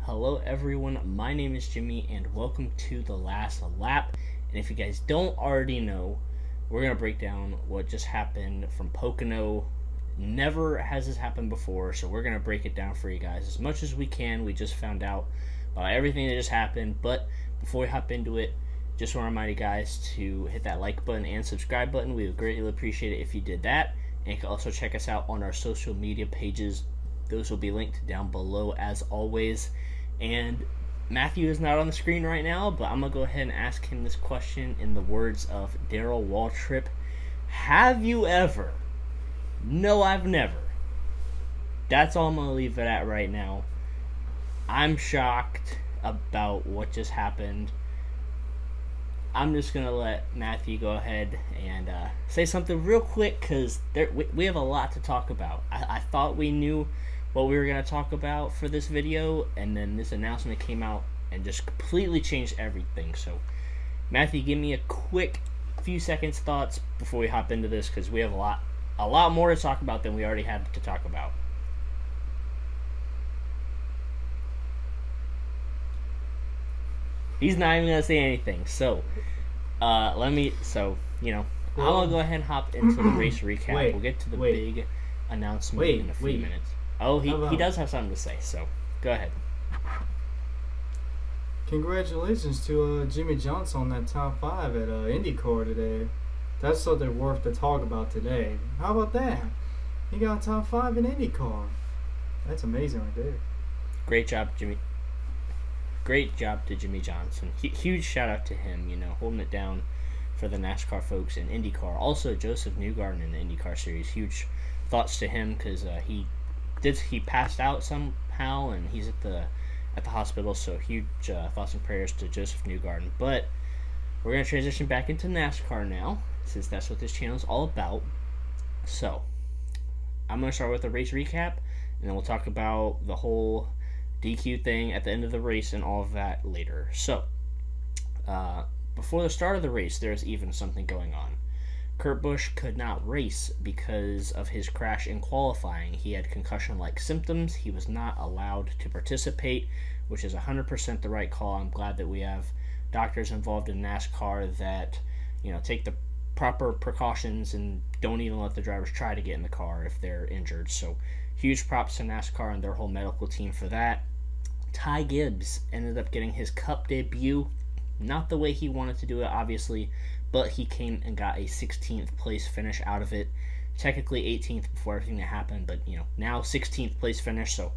Hello everyone, my name is Jimmy and welcome to the last lap. And if you guys don't already know, we're going to break down what just happened from Pocono. Never has this happened before, so we're going to break it down for you guys as much as we can. We just found out about everything that just happened, but before we hop into it, just want to remind you guys to hit that like button and subscribe button. We would greatly appreciate it if you did that. And you can also check us out on our social media pages. Those will be linked down below as always. And Matthew is not on the screen right now, but I'm going to go ahead and ask him this question in the words of Daryl Waltrip. Have you ever? No, I've never. That's all I'm going to leave it at right now. I'm shocked about what just happened. I'm just going to let Matthew go ahead and say something real quick because we have a lot to talk about. I thought we knew what we were going to talk about for this video, and then this announcement came out and just completely changed everything. So, Matthew, give me a quick few seconds thoughts before we hop into this because we have a lot more to talk about than we already had to talk about. He's not even going to say anything. So, I'm going to go ahead and hop into the race recap. We'll get to the big announcement in a few minutes. Oh, he does have something to say, so go ahead. Congratulations to Jimmy Johnson on that top 5 at IndyCar today. That's something worth to talk about today. How about that? He got top 5 in IndyCar. That's amazing right there. Great job, Jimmy. Great job to Jimmy Johnson. Huge shout out to him, holding it down for the NASCAR folks in IndyCar. Also, Joseph Newgarden in the IndyCar series. Huge thoughts to him because he passed out somehow and he's at the hospital. So huge thoughts and prayers to Joseph Newgarden. But we're gonna transition back into NASCAR now, since that's what this channel is all about. So I'm gonna start with a race recap, and then we'll talk about the whole DQ thing at the end of the race and all of that later. So before the start of the race, there's even something going on. Kurt Busch could not race because of his crash in qualifying. He had concussion-like symptoms. He was not allowed to participate, which is 100% the right call. I'm glad that we have doctors involved in NASCAR that, take the proper precautions and don't even let the drivers try to get in the car if they're injured. So huge props to NASCAR and their whole medical team for that. Ty Gibbs ended up getting his Cup debut. Not the way he wanted to do it, obviously, but he came and got a 16th place finish out of it. Technically 18th before everything that happened, but now 16th place finish. So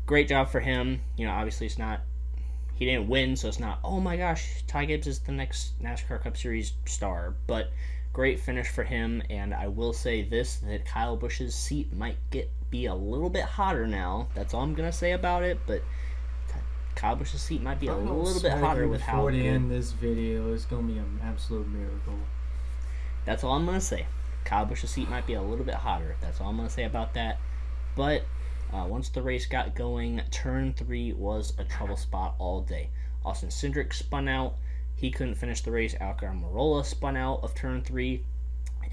great job for him. Obviously he didn't win, so it's not, oh my gosh, Ty Gibbs is the next NASCAR Cup Series star. But great finish for him, and I will say this, that Kyle Busch's seat might be a little bit hotter now. That's all I'm gonna say about it, but Kyle Busch's seat might be a little bit hotter with how good. Before the end of this video, it's going to be an absolute miracle. That's all I'm going to say. Kyle Busch's seat might be a little bit hotter. That's all I'm going to say about that. But once the race got going, turn 3 was a trouble spot all day. Austin Cindric spun out. He couldn't finish the race. Alcar Marola spun out of turn 3.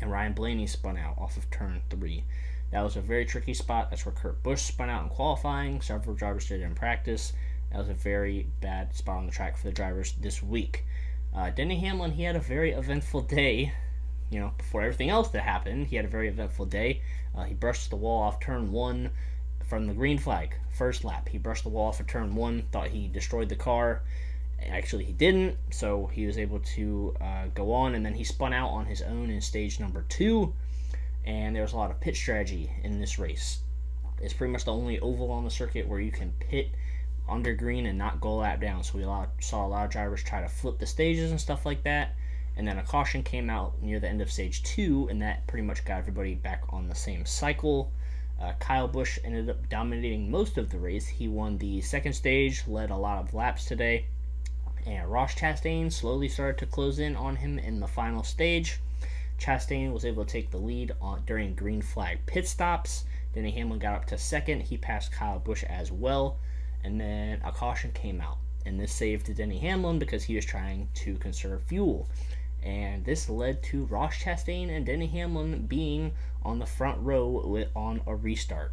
And Ryan Blaney spun out off of turn 3. That was a very tricky spot. That's where Kurt Busch spun out in qualifying. Several drivers did it in practice. That was a very bad spot on the track for the drivers this week. Denny Hamlin, he had a very eventful day. Before everything else that happened, he had a very eventful day. He brushed the wall off turn 1 from the green flag, first lap. He brushed the wall off of turn 1, thought he destroyed the car. Actually, he didn't, so he was able to go on, and then he spun out on his own in stage number 2, and there was a lot of pit strategy in this race. It's pretty much the only oval on the circuit where you can pit under green and not go a lap down. So we saw a lot of drivers try to flip the stages and stuff like that. And then a caution came out near the end of stage 2, and that pretty much got everybody back on the same cycle. Kyle Busch ended up dominating most of the race. He won the second stage, led a lot of laps today. And Ross Chastain slowly started to close in on him in the final stage. Chastain was able to take the lead during green flag pit stops. Denny Hamlin got up to second. He passed Kyle Busch as well. And then a caution came out, and this saved Denny Hamlin because he was trying to conserve fuel. And this led to Ross Chastain and Denny Hamlin being on the front row on a restart.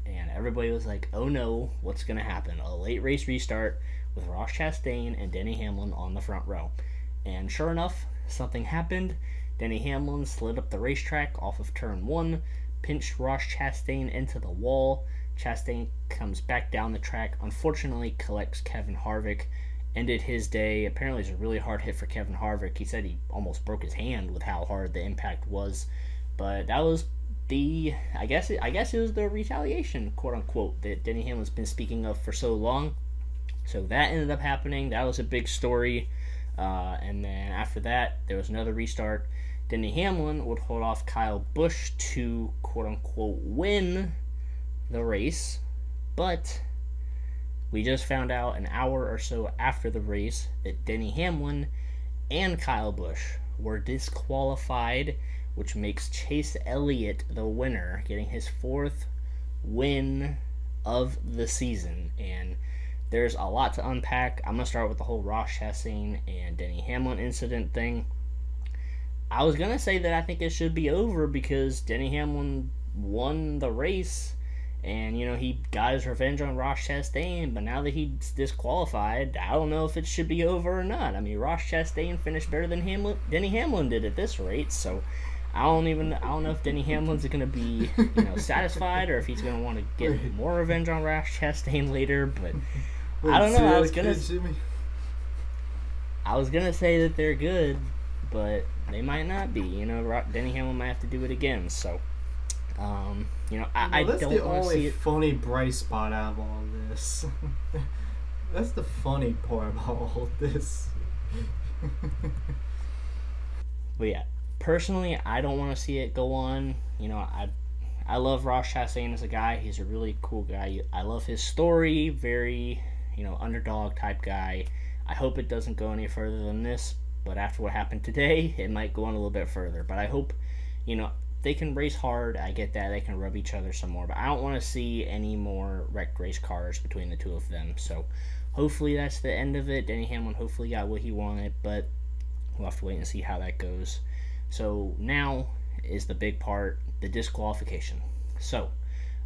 and everybody was like, oh no, what's going to happen? A late race restart with Ross Chastain and Denny Hamlin on the front row. And sure enough, something happened. Denny Hamlin slid up the racetrack off of turn 1, pinched Ross Chastain into the wall. Chastain comes back down the track, unfortunately collects Kevin Harvick, ended his day. Apparently it's a really hard hit for Kevin Harvick. He said he almost broke his hand with how hard the impact was. But that was I guess it was the retaliation, quote unquote, that Denny Hamlin's been speaking of for so long. So that ended up happening. That was a big story. And then after that, there was another restart. Denny Hamlin would hold off Kyle Busch to, quote unquote, win the race. But we just found out an hour or so after the race that Denny Hamlin and Kyle Busch were disqualified, which makes Chase Elliott the winner, getting his 4th win of the season. And there's a lot to unpack. I'm going to start with the whole Ross Chastain and Denny Hamlin incident thing. I was going to say that I think it should be over because Denny Hamlin won the race and, he got his revenge on Ross Chastain, but now that he's disqualified, I don't know if it should be over or not. I mean, Ross Chastain finished better than Denny Hamlin did at this rate, so I don't know if Denny Hamlin's going to be, satisfied or if he's going to want to get more revenge on Ross Chastain later, but I don't know. I was gonna say that they're good, but they might not be. Denny Hamlin might have to do it again. So, I that's don't the want to see only it. funny bright spot out of all this. That's the funny part about all this. But yeah, personally, I don't want to see it go on. I love Ross Chastain as a guy. He's a really cool guy. I love his story. Very, underdog type guy. I hope it doesn't go any further than this. But after what happened today, it might go on a little bit further. But I hope, they can race hard. I get that. They can rub each other some more. But I don't want to see any more wrecked race cars between the two of them. So hopefully that's the end of it. Denny Hamlin hopefully got what he wanted. But we'll have to wait and see how that goes. So now is the big part, the disqualification. So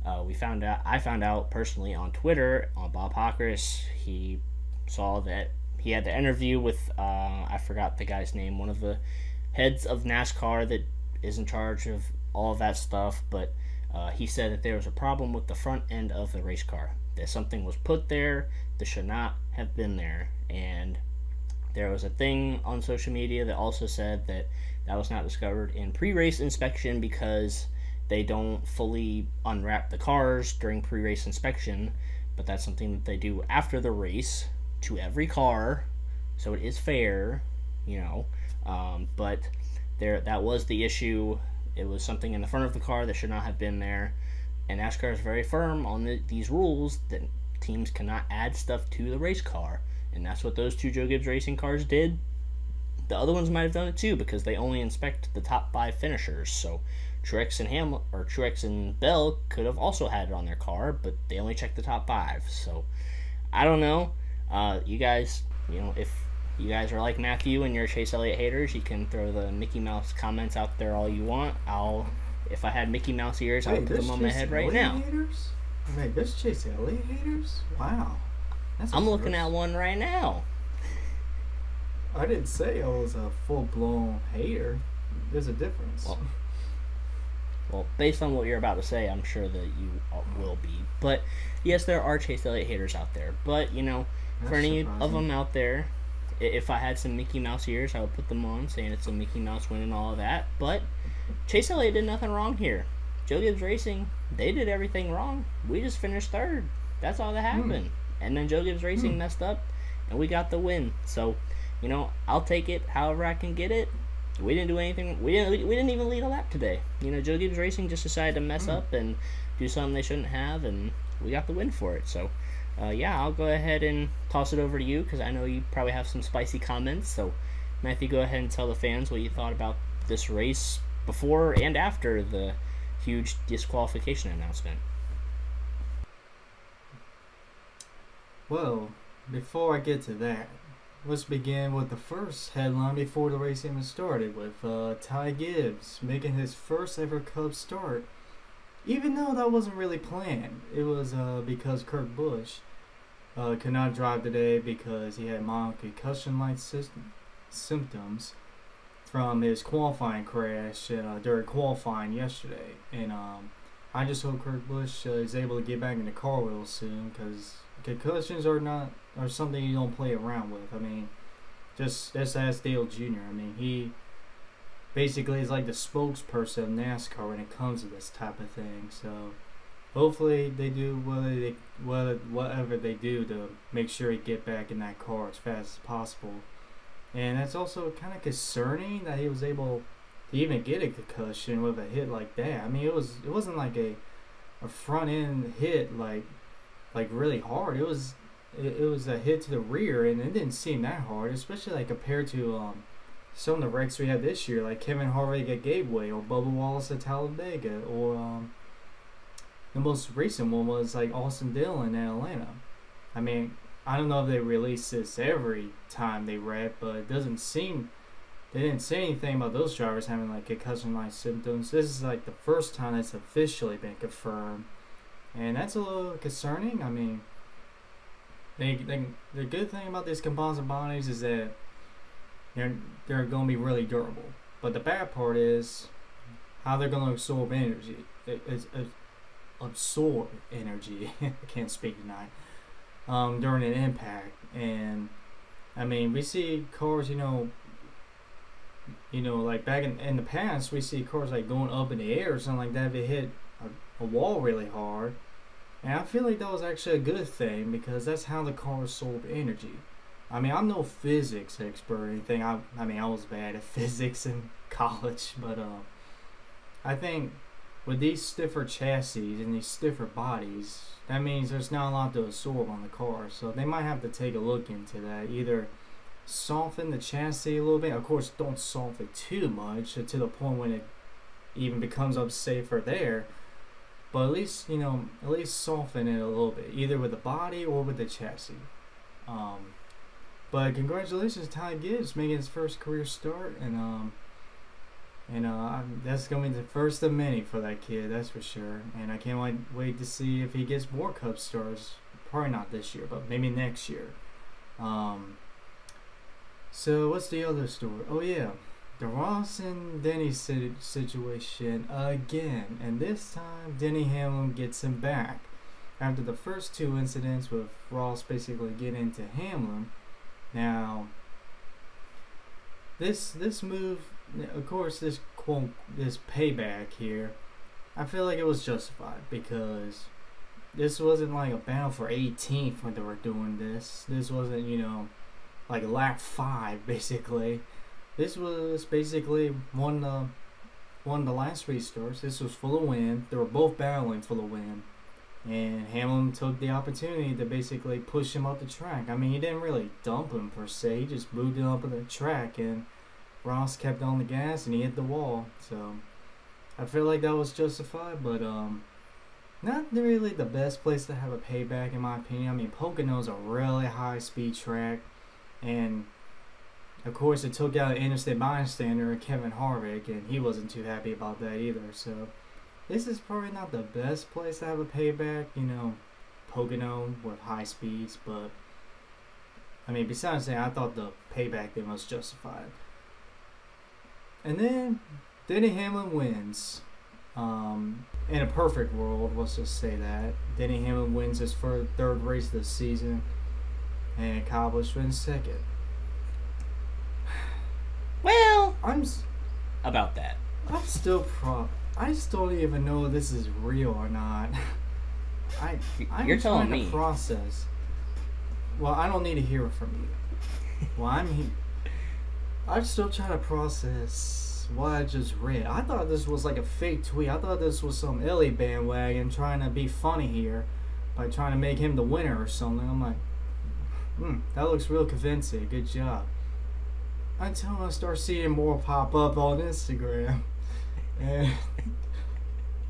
I found out personally on Twitter, on Bob Hockris. He saw that he had the interview with, I forgot the guy's name, one of the heads of NASCAR that is in charge of all of that stuff, but he said that there was a problem with the front end of the race car, that something was put there that should not have been there. And there was a thing on social media that also said that was not discovered in pre-race inspection because they don't fully unwrap the cars during pre-race inspection, but that's something that they do after the race to every car, so it is fair, but that was the issue. It was something in the front of the car that should not have been there, and NASCAR is very firm on these rules that teams cannot add stuff to the race car, and that's what those two Joe Gibbs Racing cars did. The other ones might have done it too because they only inspect the top 5 finishers. So Truex and Bell could have also had it on their car, but they only checked the top 5. So I don't know. You guys, if you guys are like Matthew and you're Chase Elliott haters, you can throw the Mickey Mouse comments out there all you want. If I had Mickey Mouse ears, I would put them on my head right now. Haters? Wait, there's Chase Elliott haters? Wow. I'm looking at one right now. I didn't say I was a full-blown hater. There's a difference. Well, based on what you're about to say, I'm sure that you will be. But, yes, there are Chase Elliott haters out there. But, for any of them out there, if I had some Mickey Mouse ears, I would put them on, saying it's a Mickey Mouse win and all of that. But Chase Elliott did nothing wrong here. Joe Gibbs Racing, they did everything wrong. We just finished 3rd. That's all that happened. And then Joe Gibbs Racing messed up, and we got the win. So, I'll take it however I can get it. We didn't do anything. We didn't even lead a lap today. Joe Gibbs Racing just decided to mess up and do something they shouldn't have, and we got the win for it. So, I'll go ahead and toss it over to you because I know you probably have some spicy comments. So, Matthew, go ahead and tell the fans what you thought about this race before and after the huge disqualification announcement. Well, before I get to that, let's begin with the first headline before the race even started, with Ty Gibbs making his first ever Cubs start even though that wasn't really planned. It was because Kurt Busch could not drive today because he had mild concussion-like symptoms from his qualifying crash during qualifying yesterday. And I just hope Kurt Busch is able to get back in the car real soon, because concussions are something you don't play around with. I mean, just ask Dale Jr. I mean, he basically is like the spokesperson of NASCAR when it comes to this type of thing. So hopefully they do whatever they do to make sure he get back in that car as fast as possible. And that's also kind of concerning that he was able to even get a concussion with a hit like that. I mean, it wasn't like a front end hit like really hard. It was a hit to the rear, and it didn't seem that hard, especially like compared to some of the wrecks we had this year, like Kevin Harvick at Gateway or Bubba Wallace at Talladega, or the most recent one was like Austin Dillon at Atlanta. I mean, I don't know if they release this every time they wreck, but it doesn't seem they didn't say anything about those drivers having like concussion-like symptoms. This is like the first time it's officially been confirmed, and that's a little concerning. I mean, the good thing about these composite bodies is that they're going to be really durable. But the bad part is how they're going to absorb energy. Absorb energy. I can't speak tonight. During an impact. And I mean, we see cars, like back in the past, we see cars like going up in the air or something like that. They hit a wall really hard. And I feel like that was actually a good thing, because that's how the car absorbed energy. I mean, I'm no physics expert or anything. I mean, I was bad at physics in college, but I think with these stiffer chassis and these stiffer bodies, that means there's not a lot to absorb on the car. So they might have to take a look into that. Either soften the chassis a little bit. Of course, don't soften it too much to the point when it even becomes unsafer there. But at least soften it a little bit, either with the body or with the chassis. But congratulations, Ty Gibbs, making his first career start, and that's gonna be the first of many for that kid, that's for sure. And I can't wait to see if he gets more Cup stars. Probably not this year, but maybe next year. So what's the other story? Oh yeah, the Ross and Denny situation again, and this time Denny Hamlin gets him back after the first two incidents with Ross basically getting into Hamlin. Now, this move, of course, this payback here, I feel like it was justified, because this wasn't like a battle for 18th when they were doing this. This wasn't, like lap 5 basically. This was basically one of the last restarts. This was full of wind. They were both battling full of wind. And Hamlin took the opportunity to basically push him up the track. I mean, he didn't really dump him per se. He just moved him up on the track, and Ross kept on the gas and he hit the wall. So I feel like that was justified, but not really the best place to have a payback in my opinion. I mean, Pocono is a really high speed track, and of course it took out an innocent bystander, Kevin Harvick, and he wasn't too happy about that either. So this is probably not the best place to have a payback, Pocono with high speeds, but I mean, besides that, I thought the payback then was justified. And then Denny Hamlin wins. In a perfect world, let's just say that, Denny Hamlin wins his third race of the season, and Kyle Busch wins second. Well, about that. I'm still I still don't even know if this is real or not. You're telling me. To process. Well, I don't need to hear it from you. Well, I'm still trying to process what I just read. I thought this was like a fake tweet. I thought this was some Elliott bandwagon trying to be funny here by trying to make him the winner or something. I'm like, that looks real convincing. Good job. Until I start seeing more pop up on Instagram. And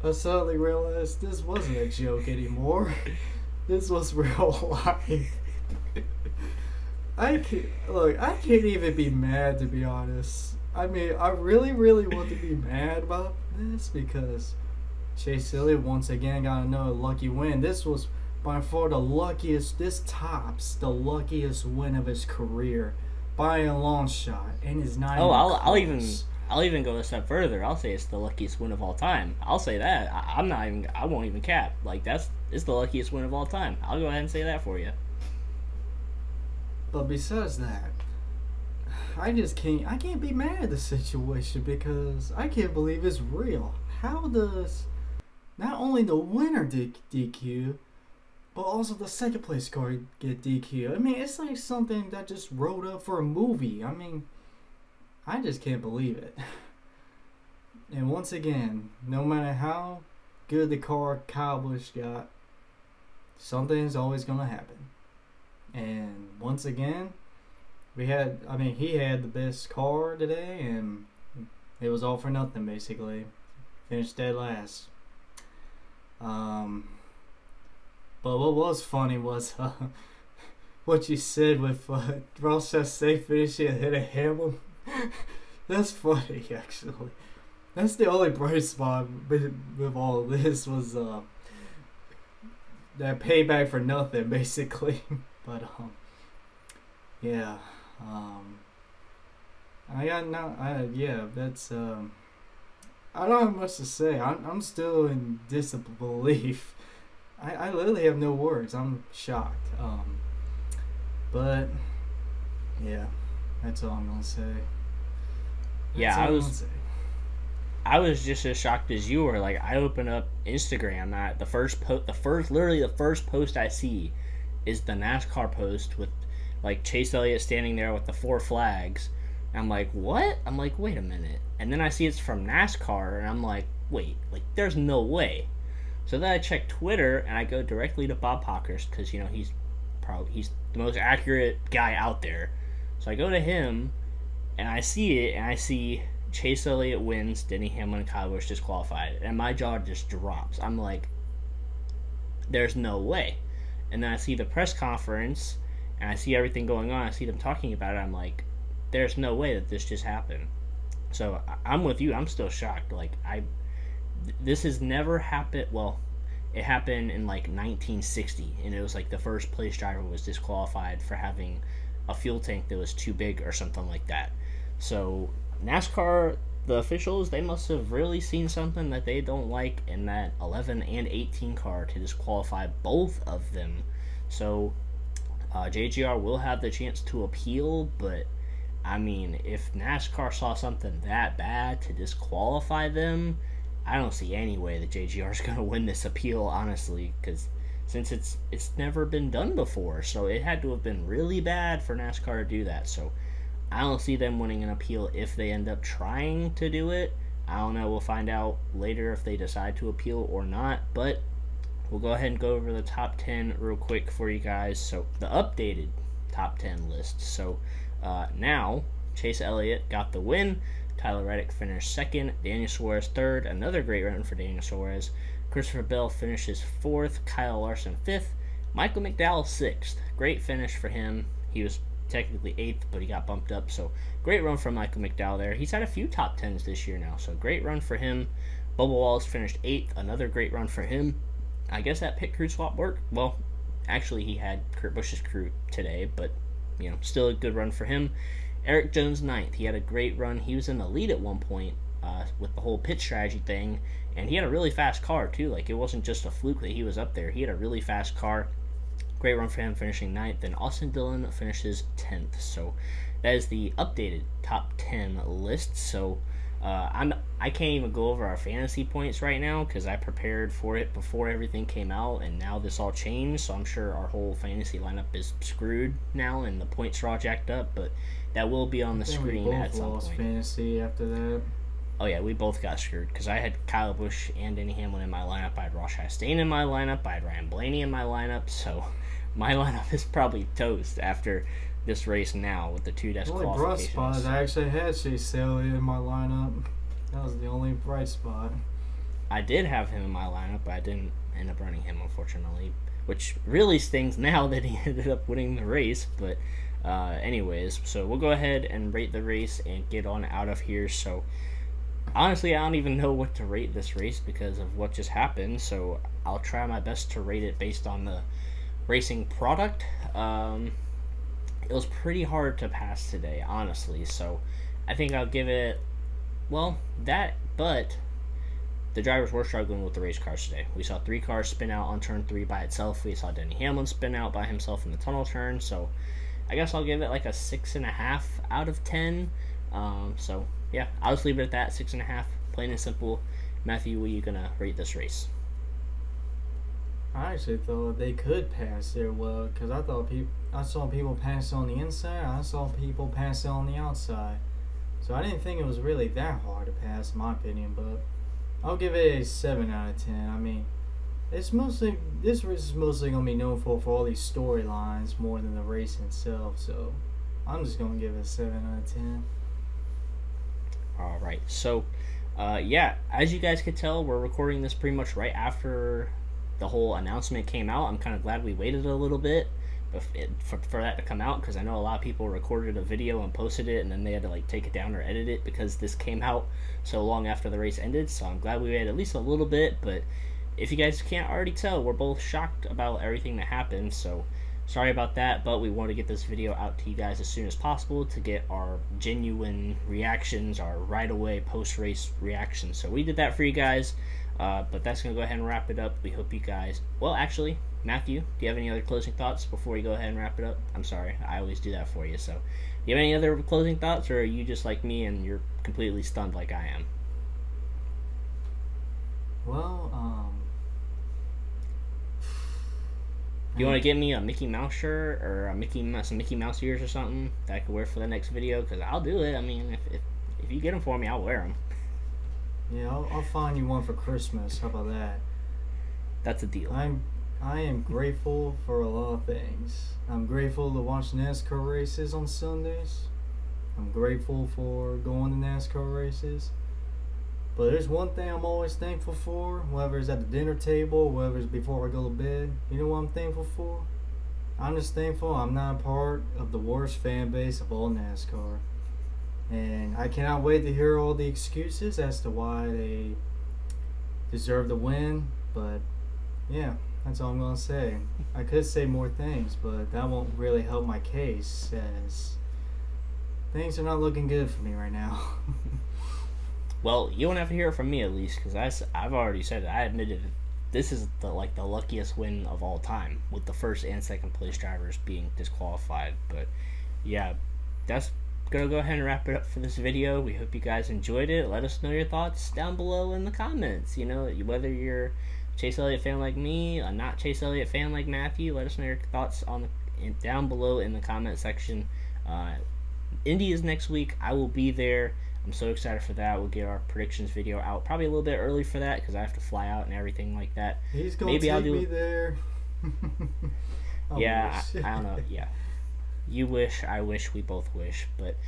I suddenly realized this wasn't a joke anymore. This was real life. I can't even be mad, to be honest. I mean, I really, really want to be mad about this, because Chase Elliott once again got another lucky win. This was by far the luckiest. This tops the luckiest win of his career by a long shot, and is not. Oh, close. I'll even go a step further. I'll say it's the luckiest win of all time. I'll say that. I won't even cap. Like it's the luckiest win of all time. I'll go ahead and say that for you. But besides that, I can't be mad at the situation because I can't believe it's real. How does not only the winner DQ, but also the second place car get DQ? I mean, it's like something that just wrote up for a movie. I mean, I just can't believe it. And once again, no matter how good the car Kyle Busch got, something's always going to happen. And once again, he had the best car today, and it was all for nothing, basically. Finished dead last. But what was funny was what you said with Ross Chastain finishing ahead of Hamlin. That's funny, actually. That's the only bright spot with all of this was that payback for nothing, basically. But yeah. That's I don't have much to say. I'm still in disbelief. I literally have no words. I'm shocked. But yeah, that's all I'm gonna say. I was just as shocked as you were. Like, I open up Instagram, the first post I see is the NASCAR post with like Chase Elliott standing there with the 4 flags. I'm like, what? I'm like, wait a minute. And then I see it's from NASCAR, and I'm like, wait, like, there's no way. So then I check Twitter, and I go directly to Bob Hawkers, because, you know, he's the most accurate guy out there. So I go to him, and I see it, and I see Chase Elliott wins, Denny Hamlin and Kyle Busch disqualified. And my jaw just drops. I'm like, there's no way. And then I see the press conference, and I see everything going on. I see them talking about it. I'm like, there's no way that this just happened. So I'm with you. I'm still shocked. Like, this has never happened. Well, it happened in like 1960, and it was like the first place driver was disqualified for having a fuel tank that was too big or something like that. So NASCAR, the officials, they must have really seen something that they don't like in that 11 and 18 car to disqualify both of them. So JGR will have the chance to appeal, but I mean, if NASCAR saw something that bad to disqualify them, I don't see any way that JGR is going to win this appeal, honestly, because since it's never been done before, so it had to have been really bad for NASCAR to do that. So I don't see them winning an appeal if they end up trying to do it. I don't know. We'll find out later if they decide to appeal or not, but we'll go ahead and go over the top 10 real quick for you guys. So the updated top 10 list. So now Chase Elliott got the win. Tyler Reddick finished second. Daniel Suarez third. Another great run for Daniel Suarez. Christopher Bell finishes fourth. Kyle Larson fifth. Michael McDowell sixth. Great finish for him. He was technically eighth, but he got bumped up. So great run for Michael McDowell there. He's had a few top 10s this year now. So great run for him. Bubba Wallace finished eighth. Another great run for him. I guess that pit crew swap worked. Well, actually he had Kurt Busch's crew today, but you know, still a good run for him. Eric Jones ninth. He had a great run. He was in the lead at one point with the whole pit strategy thing, and he had a really fast car too. Like, it wasn't just a fluke that he was up there. He had a really fast car. Great run for him, finishing ninth. Then Austin Dillon finishes 10th. So that is the updated top 10 list. So I can't even go over our fantasy points right now because I prepared for it before everything came out, and now this all changed. So I'm sure our whole fantasy lineup is screwed now, and the points are all jacked up. But that will be on the screen at some point. Fantasy after that. Oh yeah, we both got screwed because I had Kyle Busch and Denny Hamlin in my lineup. I had Ross Chastain in my lineup. I had Ryan Blaney in my lineup. So my lineup is probably toast after this race now with the 2 disqualifications. The only bright spot is I actually had Chase Elliott in my lineup. That was the only bright spot. I did have him in my lineup, but I didn't end up running him, unfortunately, which really stings now that he ended up winning the race. But anyways, so we'll go ahead and rate the race and get on out of here. So honestly, I don't even know what to rate this race because of what just happened, so I'll try my best to rate it based on the racing product. It was pretty hard to pass today, honestly, so I think I'll give it, well, that, but the drivers were struggling with the race cars today. We saw 3 cars spin out on turn 3 by itself. We saw Denny Hamlin spin out by himself in the tunnel turn, so I guess I'll give it like a 6.5 out of 10. So yeah, I'll just leave it at that, 6.5, plain and simple. Matthew, what are you gonna rate this race? I actually thought they could pass there well, because I saw people pass on the inside, I saw people pass on the outside. So I didn't think it was really that hard to pass, in my opinion, but I'll give it a 7 out of 10. I mean, this race is mostly going to be known for all these storylines more than the race itself, so I'm just going to give it a 7 out of 10. Alright, so yeah, as you guys could tell, we're recording this pretty much right after the whole announcement came out. I'm kind of glad we waited a little bit for that to come out, because I know a lot of people recorded a video and posted it and then they had to like take it down or edit it because this came out so long after the race ended. So I'm glad we waited at least a little bit, but if you guys can't already tell, we're both shocked about everything that happened, so sorry about that, but we want to get this video out to you guys as soon as possible to get our genuine reactions, our right away post-race reactions. So we did that for you guys, but that's going to go ahead and wrap it up. We hope you guys, well, actually, Matthew, do you have any other closing thoughts before we go ahead and wrap it up? I'm sorry, I always do that for you. So do you have any other closing thoughts, or are you just like me and you're completely stunned like I am? Well, you want to get me a Mickey Mouse shirt or some Mickey Mouse ears or something that I could wear for the next video? Because I'll do it. I mean, if you get them for me, I'll wear them. Yeah, I'll find you one for Christmas. How about that? That's a deal. I am grateful for a lot of things. I'm grateful to watch NASCAR races on Sundays. I'm grateful for going to NASCAR races. But there's one thing I'm always thankful for, whether it's at the dinner table, whether it's before I go to bed. You know what I'm thankful for? I'm just thankful I'm not a part of the worst fan base of all NASCAR. And I cannot wait to hear all the excuses as to why they deserve the win. But yeah, that's all I'm going to say. I could say more things, but that won't really help my case, as things are not looking good for me right now. Well, you won't have to hear it from me, at least, because I've already said it. I admitted it. This is the luckiest win of all time, with the first and second place drivers being disqualified. But yeah, that's gonna go ahead and wrap it up for this video. We hope you guys enjoyed it. Let us know your thoughts down below in the comments. You know, whether you're a Chase Elliott fan like me, a not Chase Elliott fan like Matthew, let us know your thoughts down below in the comment section. Indy is next week. I will be there. I'm so excited for that. We'll get our predictions video out probably a little bit early for that because I have to fly out and everything like that. He's going to take me there. Yeah, I don't know. Yeah. You wish, I wish, we both wish. But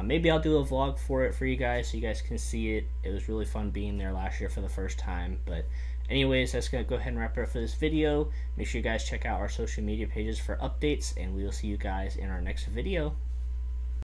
maybe I'll do a vlog for it for you guys so you guys can see it. It was really fun being there last year for the first time. But anyways, that's going to go ahead and wrap it up for this video. Make sure you guys check out our social media pages for updates, and we will see you guys in our next video.